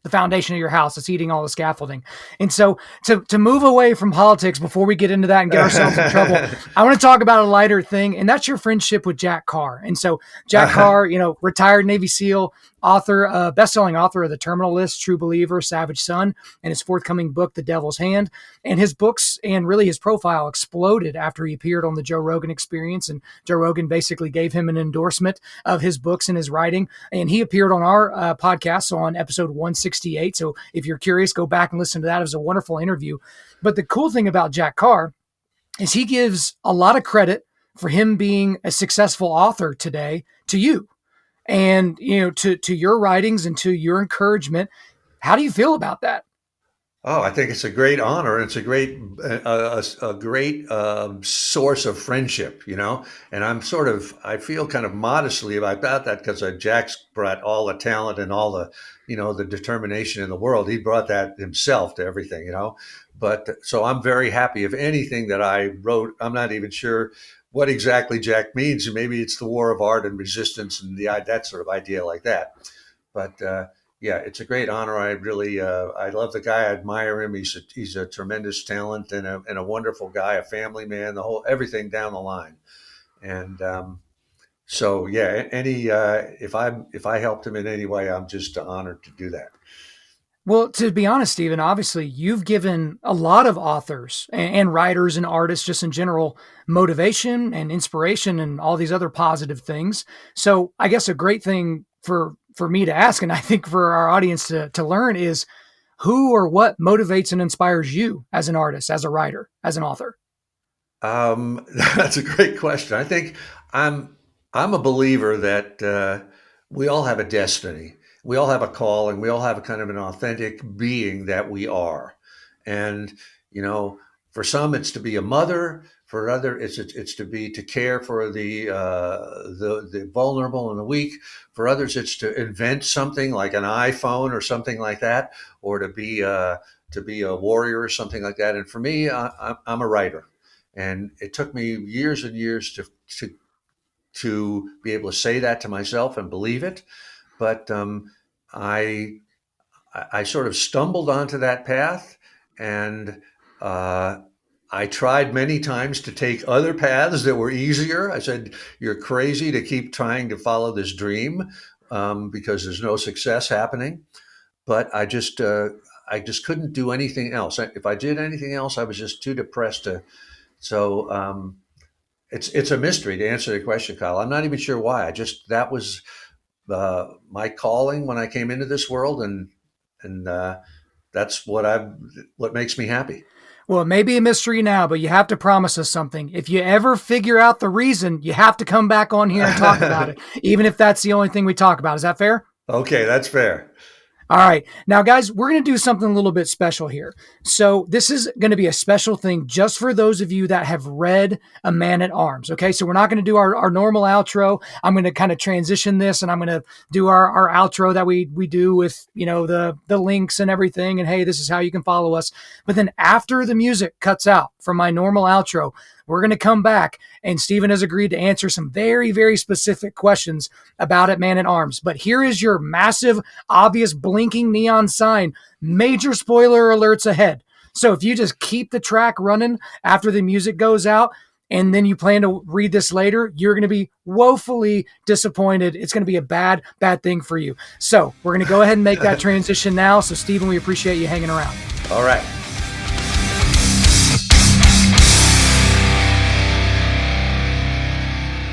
the foundation of your house. It's eating all the scaffolding. And so to move away from politics before we get into that and get ourselves in trouble, I want to talk about a lighter thing, and that's your friendship with Jack Carr. And so Jack Carr, retired Navy SEAL, author, best-selling author of The Terminal List, True Believer, Savage Son, and his forthcoming book, The Devil's Hand. And his books and really his profile exploded after he appeared on the Joe Rogan Experience. And Joe Rogan basically gave him an endorsement of his books and his writing. And he appeared on our podcast on episode 168. So if you're curious, go back and listen to that. It was a wonderful interview. But the cool thing about Jack Carr is he gives a lot of credit for him being a successful author today to you. And, to your writings and to your encouragement. How do you feel about that? Oh, I think it's a great honor. And it's a great, a great source of friendship, And I feel kind of modestly about that because Jack's brought all the talent and all the, the determination in the world. He brought that himself to everything. But so I'm very happy. If anything that I wrote, I'm not even sure what exactly Jack means. Maybe it's the war of art and resistance and that sort of idea like that. But yeah, it's a great honor. I love the guy. I admire him. He's a tremendous talent and a wonderful guy, a family man, everything down the line. And so yeah, if I helped him in any way, I'm just honored to do that. Well, to be honest, Stephen, obviously you've given a lot of authors and writers and artists just in general motivation and inspiration and all these other positive things. So I guess a great thing for me to ask, and I think for our audience to learn, is who or what motivates and inspires you as an artist, as a writer, as an author? That's a great question. I think I'm a believer that we all have a destiny. We all have a calling. We all have a kind of an authentic being that we are. And, for some, it's to be a mother. For other, it's to care for the vulnerable and the weak. For others, it's to invent something like an iPhone or something like that, or to be a warrior or something like that. And for me, I'm a writer, and it took me years and years to be able to say that to myself and believe it. But I I sort of stumbled onto that path, and I tried many times to take other paths that were easier. I said, "You're crazy to keep trying to follow this dream because there's no success happening." But I just couldn't do anything else. If I did anything else, I was just too depressed to. So it's a mystery to answer the question, Kyle. I'm not even sure why. That was my calling when I came into this world, and that's what makes me happy. Well, it may be a mystery now, but you have to promise us something. If you ever figure out the reason, you have to come back on here and talk about it, even if that's the only thing we talk about. Is that fair? Okay, that's fair. All right. Now, guys, we're going to do something a little bit special here. So this is going to be a special thing just for those of you that have read A Man at Arms. Okay. So we're not going to do our normal outro. I'm going to kind of transition this, and I'm going to do our outro that we do with, the links and everything. And hey, this is how you can follow us. But then after the music cuts out from my normal outro, we're going to come back, and Steven has agreed to answer some very, very specific questions about it, Man at Arms. But here is your massive, obvious, blinking neon sign. Major spoiler alerts ahead. So if you just keep the track running after the music goes out, and then you plan to read this later, you're going to be woefully disappointed. It's going to be a bad, bad thing for you. So we're going to go ahead and make that transition now. So Steven, we appreciate you hanging around. All right.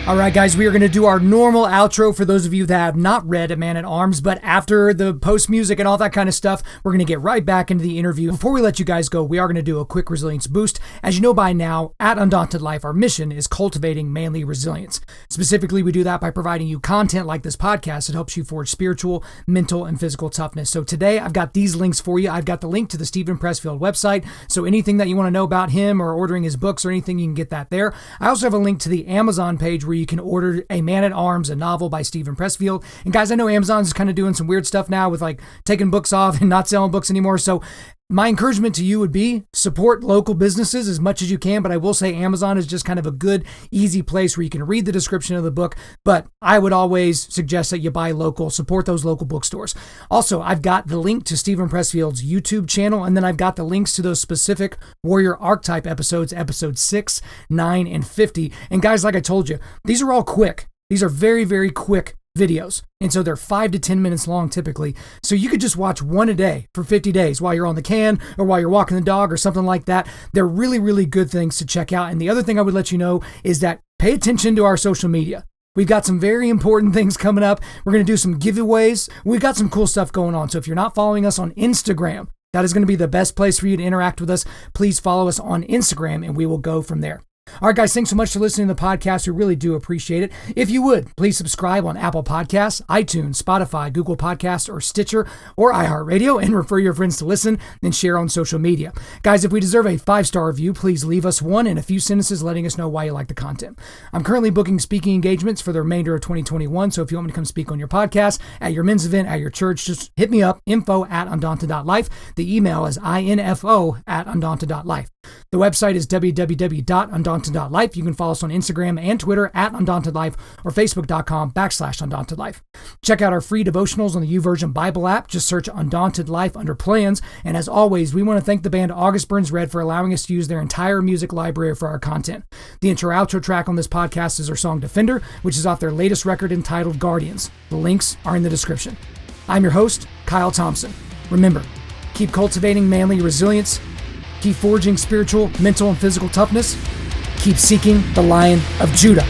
All right, guys, we are going to do our normal outro for those of you that have not read A Man at Arms, but after the post music and all that kind of stuff, we're going to get right back into the interview. Before we let you guys go, we are going to do a quick resilience boost. As you know by now, at Undaunted.Life, our mission is cultivating manly resilience. Specifically, we do that by providing you content like this podcast that helps you forge spiritual, mental, and physical toughness. So today, I've got these links for you. I've got the link to the Steven Pressfield website. So anything that you want to know about him or ordering his books or anything, you can get that there. I also have a link to the Amazon page where you can order A Man at Arms, a novel by Steven Pressfield. And guys, I know Amazon's kind of doing some weird stuff now with like taking books off and not selling books anymore. So my encouragement to you would be support local businesses as much as you can, but I will say Amazon is just kind of a good, easy place where you can read the description of the book. But I would always suggest that you buy local, support those local bookstores. Also, I've got the link to Steven Pressfield's YouTube channel, and then I've got the links to those specific Warrior Archetype episodes, episodes 6, 9, and 50. And guys, like I told you, these are all quick. These are very, very quick videos. And so they're 5 to 10 minutes long typically. So you could just watch one a day for 50 days while you're on the can or while you're walking the dog or something like that. They're really, really good things to check out. And the other thing I would let you know is that pay attention to our social media. We've got some very important things coming up. We're going to do some giveaways. We've got some cool stuff going on. So if you're not following us on Instagram, that is going to be the best place for you to interact with us. Please follow us on Instagram, and we will go from there. All right, guys, thanks so much for listening to the podcast. We really do appreciate it. If you would, please subscribe on Apple Podcasts, iTunes, Spotify, Google Podcasts, or Stitcher, or iHeartRadio, and refer your friends to listen and share on social media. Guys, if we deserve a 5-star review, please leave us one in a few sentences letting us know why you like the content. I'm currently booking speaking engagements for the remainder of 2021, so if you want me to come speak on your podcast, at your men's event, at your church, just hit me up, info@Undaunted.Life. The email is info@Undaunted.Life. The website is www.Undaunted.Life. You can follow us on Instagram and Twitter @UndauntedLife or Facebook.com/UndauntedLife. Check out our free devotionals on the YouVersion Bible app. Just search Undaunted Life under plans. And as always, we want to thank the band August Burns Red for allowing us to use their entire music library for our content. The intro-outro track on this podcast is our song Defender, which is off their latest record entitled Guardians. The links are in the description. I'm your host, Kyle Thompson. Remember, keep cultivating manly resilience. Keep forging spiritual, mental, and physical toughness. Keep seeking the Lion of Judah.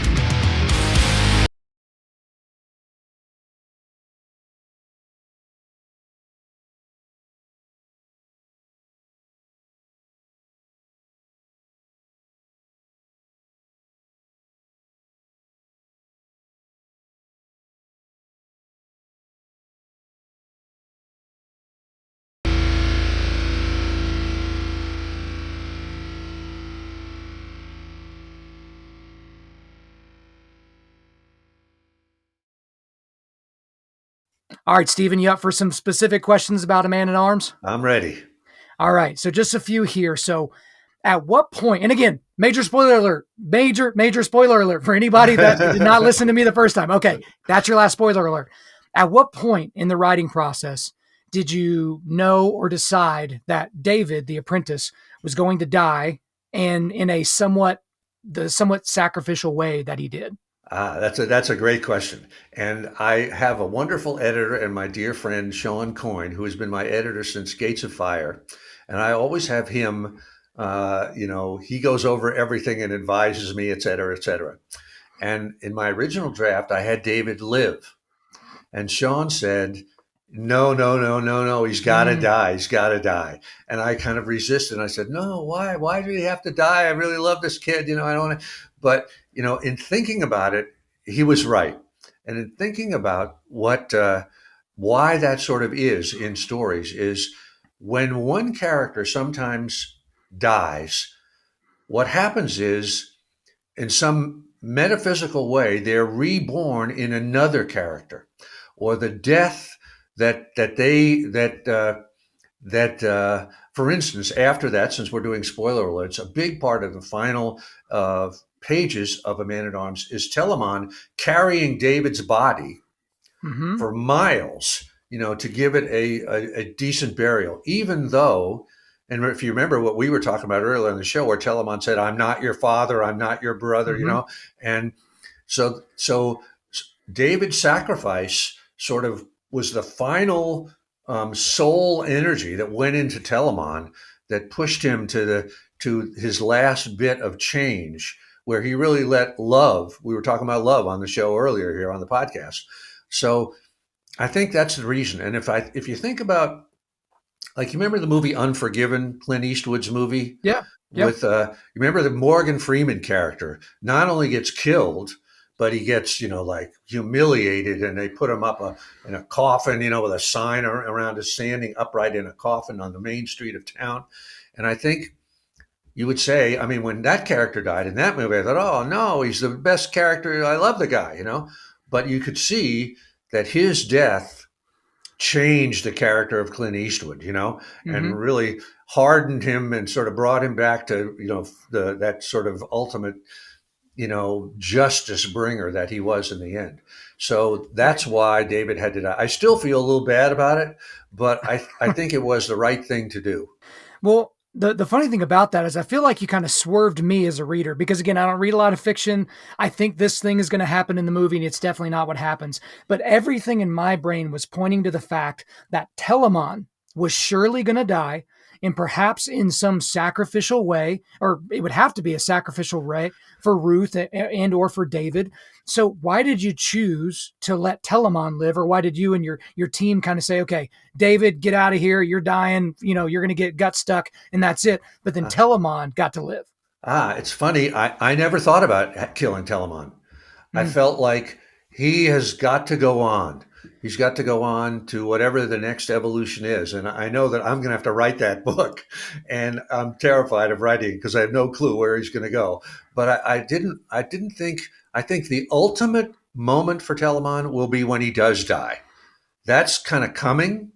All right, Steven, you up for some specific questions about a man at arms? I'm ready. All right, so just a few here. So at what point, and again, major spoiler alert, major spoiler alert for anybody that did not listen to me the first time. Okay, that's your last spoiler alert. At what point in the writing process did you know or decide that David, the apprentice, was going to die, and in a somewhat sacrificial way that he did? That's a great question. And I have a wonderful editor and my dear friend, Sean Coyne, who has been my editor since Gates of Fire. And I always have him, he goes over everything and advises me, et cetera, et cetera. And in my original draft, I had David live. And Sean said, no, he's got to die. He's got to die. And I kind of resisted. I said, no, why? Why do he have to die? I really love this kid. I don't want to. But, in thinking about it, he was right. And in thinking about why that sort of is in stories is when one character sometimes dies, what happens is in some metaphysical way, they're reborn in another character, or the death for instance, after that, since we're doing spoiler alerts, a big part of the final pages of A Man at Arms is Telamon carrying David's body for miles, to give it a decent burial, even though, and if you remember what we were talking about earlier in the show, where Telamon said, "I'm not your father, I'm not your brother," and so David's sacrifice sort of was the final soul energy that went into Telamon that pushed him to his last bit of change, where he really let love. We were talking about love on the show earlier here on the podcast. So I think that's the reason. And if you think about, like, you remember the movie Unforgiven, Clint Eastwood's movie? Yeah. With you remember the Morgan Freeman character not only gets killed, but he gets, like humiliated, and they put him up in a coffin, with a sign around his standing upright in a coffin on the main street of town. And I think you would say, when that character died in that movie, I thought, oh no, he's the best character. I love the guy, but you could see that his death changed the character of Clint Eastwood, and really hardened him and sort of brought him back to, that sort of ultimate, justice bringer that he was in the end. So that's why David had to die. I still feel a little bad about it, but I think it was the right thing to do. Well, the funny thing about that is I feel like you kind of swerved me as a reader, because again, I don't read a lot of fiction. I think this thing is going to happen in the movie, and it's definitely not what happens. But everything in my brain was pointing to the fact that Telamon was surely going to die, and perhaps in some sacrificial way, or it would have to be a sacrificial way for Ruth and or for David. So why did you choose to let Telamon live, or why did you and your team kind of say, okay, David, get out of here, you're dying, you're going to get gut stuck, and that's it. But then Telamon got to live. It's funny. I never thought about killing Telamon. I Mm, felt like he has got to go on. He's got to go on to whatever the next evolution is. And I know that I'm going to have to write that book. And I'm terrified of writing because I have no clue where he's going to go. But I didn't think, I think the ultimate moment for Telamon will be when he does die. That's kind of coming,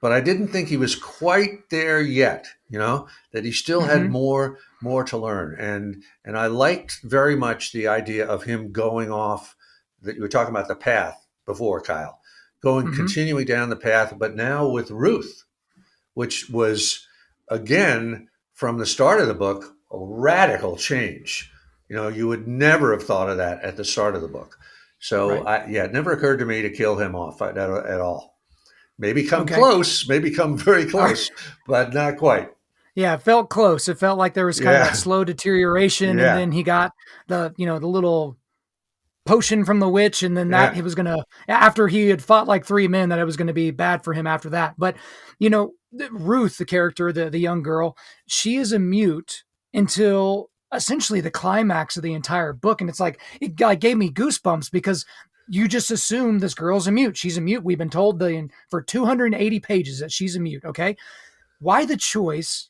but I didn't think he was quite there yet. That he still had hmm more to learn, and I liked very much the idea of him going off. That you were talking about the path before, Kyle, hmm continuing down the path, but now with Ruth, which was again from the start of the book a radical change. You would never have thought of that at the start of the book. So Right. yeah, it never occurred to me to kill him off at all. Maybe come Okay. close, maybe come very All right. close, but not quite. Yeah, it felt close. It felt like there was kind of that Yeah, slow deterioration, and yeah, then he got the little potion from the witch, and then that he yeah. was gonna, after he had fought like three men, that it was gonna be bad for him after that. But Ruth, the character, the young girl, she is a mute until essentially the climax of the entire book, and it's like it like gave me goosebumps because you just assume this girl's a mute. She's a mute. We've been told for 280 pages that she's a mute. Okay, why the choice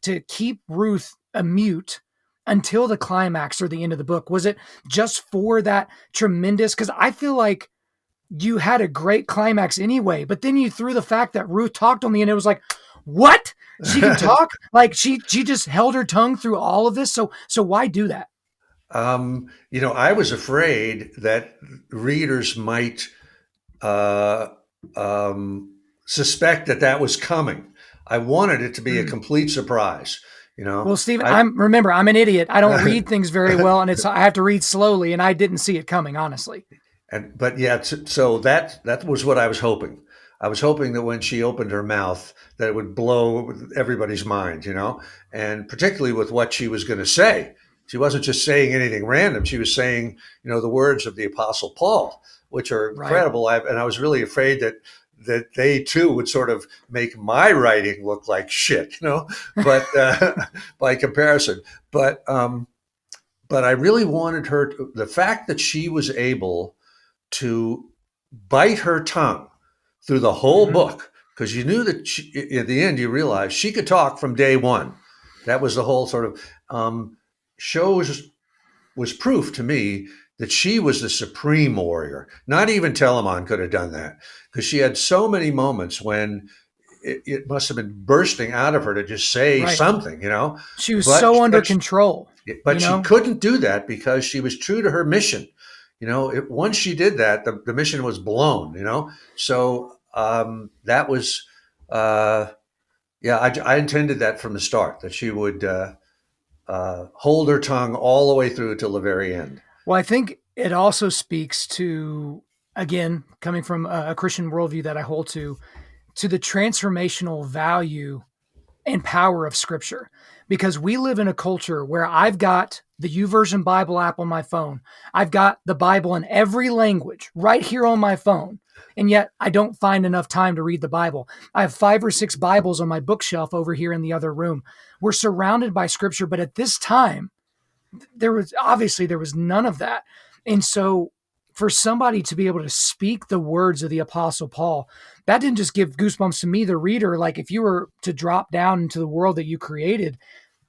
to keep Ruth a mute until the climax or the end of the book? Was it just for that tremendous? Because I feel like you had a great climax anyway, but then you threw the fact that Ruth talked on the end. It was like, what? She can talk? Like she just held her tongue through all of this. So why do that? I was afraid that readers might uh, suspect that that was coming. I wanted it to be a Mm. complete surprise. You know, Well, Steven, I I'm an idiot. I don't read things very well, and I have to read slowly, and I didn't see it coming, honestly. but yeah, so that was what I was hoping. I was hoping that when she opened her mouth, that it would blow everybody's mind, and particularly with what she was going to say. She wasn't just saying anything random. She was saying, the words of the Apostle Paul, which are Right. incredible. And I was really afraid that they too would sort of make my writing look like shit, but by comparison. But I really wanted her the fact that she was able to bite her tongue through the whole hmm book, because you knew that at the end you realized she could talk from day one. That was the whole sort of shows was proof to me that she was the supreme warrior. Not even Telamon could have done that, because she had so many moments when it must have been bursting out of her to just say Right. something. She was But so under but control, you but she know? couldn't do that because she was true to her mission. Once she did that, the mission was blown. So that was, uh, yeah, I intended that from the start, that she would hold her tongue all the way through till the very end. Well, I think it also speaks to, again, coming from a Christian worldview that I hold to the transformational value and power of scripture, because we live in a culture where I've got the YouVersion Bible app on my phone. I've got the Bible in every language right here on my phone. And yet I don't find enough time to read the Bible. I have 5 or 6 Bibles on my bookshelf over here in the other room. We're surrounded by scripture, but at this time, there was none of that. And so for somebody to be able to speak the words of the Apostle Paul, that didn't just give goosebumps to me, the reader. Like if you were to drop down into the world that you created,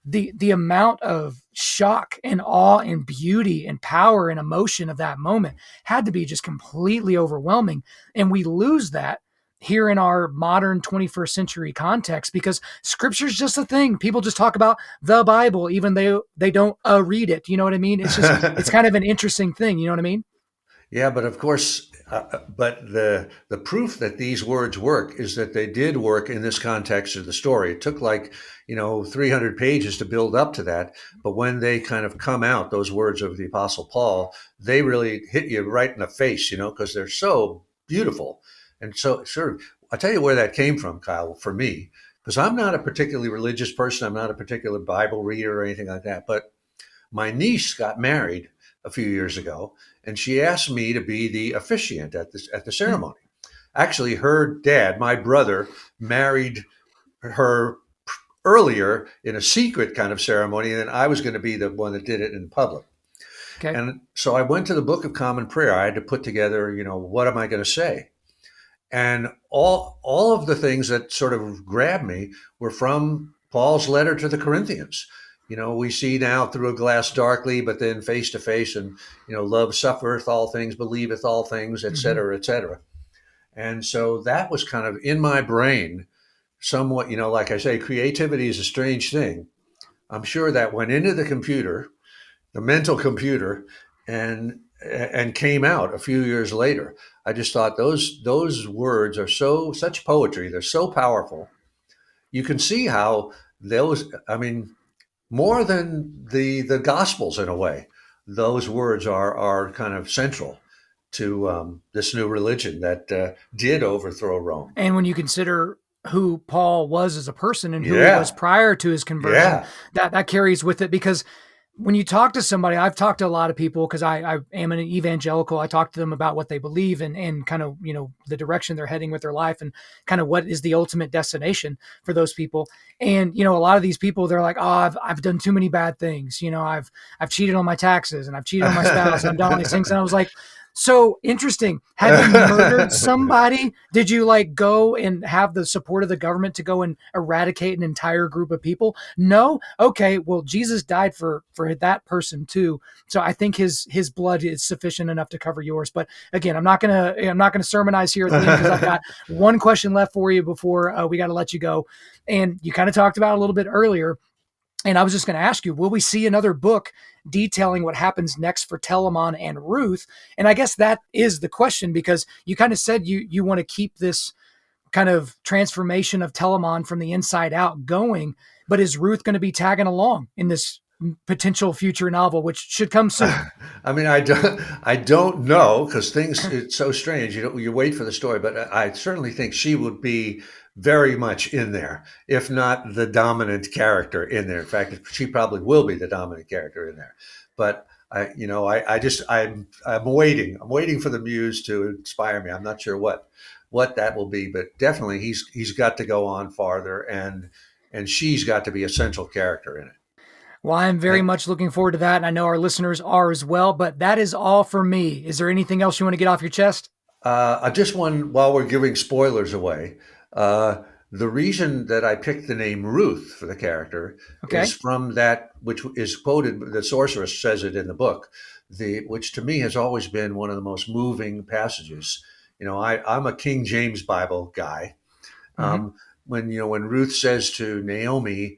the amount of shock and awe and beauty and power and emotion of that moment had to be just completely overwhelming. And we lose that here in our modern 21st century context because scripture is just a thing. People just talk about the Bible, even though they don't read it. You know what I mean? It's kind of an interesting thing. You know what I mean? Yeah, but of course, but the proof that these words work is that they did work in this context of the story. It took 300 pages to build up to that, but when they kind of come out, those words of the Apostle Paul, they really hit you right in the face, because they're so beautiful. And so, sort of, I'll tell you where that came from, Kyle, for me, because I'm not a particularly religious person. I'm not a particular Bible reader or anything like that, but my niece got married a few years ago, and she asked me to be the officiant at the Mm, ceremony. Actually, her dad, my brother, married her earlier in a secret kind of ceremony, and then I was going to be the one that did it in public. Okay. And so I went to the Book of Common Prayer. I had to put together, what am I going to say? And all of the things that sort of grabbed me were from Paul's letter to the Corinthians. We see now through a glass darkly, but then face to face, and love suffereth all things, believeth all things, et cetera, et cetera. And so that was kind of in my brain somewhat. Like I say, creativity is a strange thing. I'm sure that went into the computer, the mental computer, and came out a few years later. I just thought those words are such poetry. They're so powerful. You can see how those, I mean, more than the Gospels in a way, those words are kind of central to this new religion that did overthrow Rome. And when you consider who Paul was as a person and who he was prior to his conversion, that carries with it. Because when you talk to somebody, I've talked to a lot of people because I am an evangelical. I talk to them about what they believe and kind of, the direction they're heading with their life and kind of what is the ultimate destination for those people. And, a lot of these people, they're like, oh, I've done too many bad things. I've cheated on my taxes and I've cheated on my spouse and I've done all these things. And I was like, so interesting. Have you murdered somebody? Did you go and have the support of the government to go and eradicate an entire group of people? No. Okay. Well, Jesus died for that person too. So I think his blood is sufficient enough to cover yours. But again, I'm not gonna sermonize here at the end because I've got one question left for you before we got to let you go. And you kind of talked about it a little bit earlier. And I was just going to ask you, will we see another book detailing what happens next for Telamon and Ruth? And I guess that is the question, because you kind of said you want to keep this kind of transformation of Telamon from the inside out going, but is Ruth going to be tagging along in this potential future novel, which should come soon? I mean, I don't know, because it's so strange. You wait for the story, but I certainly think she would be very much in there, if not the dominant character in there. In fact, she probably will be the dominant character in there. But I'm waiting. I'm waiting for the muse to inspire me. I'm not sure what that will be, but definitely he's got to go on farther, and she's got to be a central character in it. Well, I'm very much looking forward to that, and I know our listeners are as well, but that is all for me. Is there anything else you want to get off your chest? Just one, while we're giving spoilers away, the reason that I picked the name Ruth for the character is from that, which is quoted, the sorceress says it in the book, which to me has always been one of the most moving passages. I'm a King James Bible guy. When Ruth says to Naomi,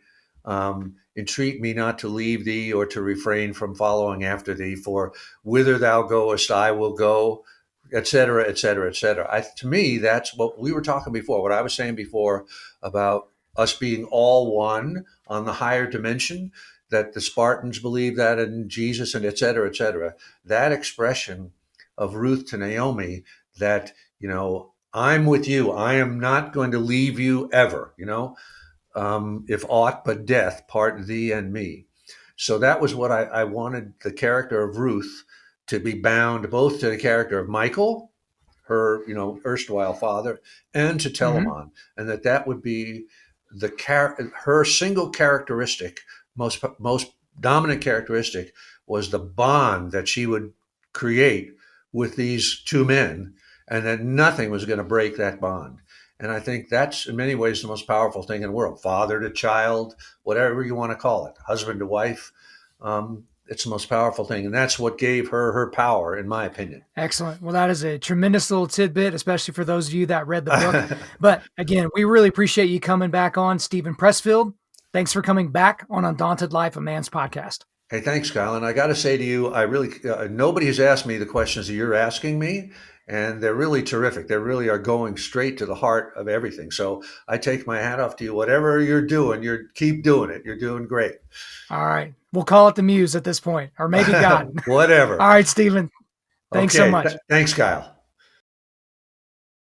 entreat me not to leave thee or to refrain from following after thee, for whither thou goest, I will go, et cetera, et cetera, et cetera. To me, that's what we were talking before, what I was saying before about us being all one on the higher dimension, that the Spartans believe that in Jesus, and et cetera, et cetera. That expression of Ruth to Naomi, that, I'm with you. I am not going to leave you ever, if aught but death part thee and me. So that was what I wanted the character of Ruth to be bound both to the character of Michael, her, erstwhile father, and to Telamon, and that would be her single characteristic, most dominant characteristic, was the bond that she would create with these two men, and that nothing was going to break that bond. And I think that's in many ways the most powerful thing in the world. Father to child, whatever you want to call it, husband to wife. It's the most powerful thing. And that's what gave her power, in my opinion. Excellent. Well, that is a tremendous little tidbit, especially for those of you that read the book. But again, we really appreciate you coming back on. Steven Pressfield, thanks for coming back on Undaunted.Life, a man's podcast. Hey, thanks, Kyle. And I got to say to you, I really, nobody has asked me the questions that you're asking me, and they're really terrific. They really are going straight to the heart of everything. So I take my hat off to you. Whatever you're doing, keep doing it. You're doing great. All right. We'll call it the muse at this point, or maybe God. Whatever. All right, Steven. Thanks so much. Thanks, Kyle.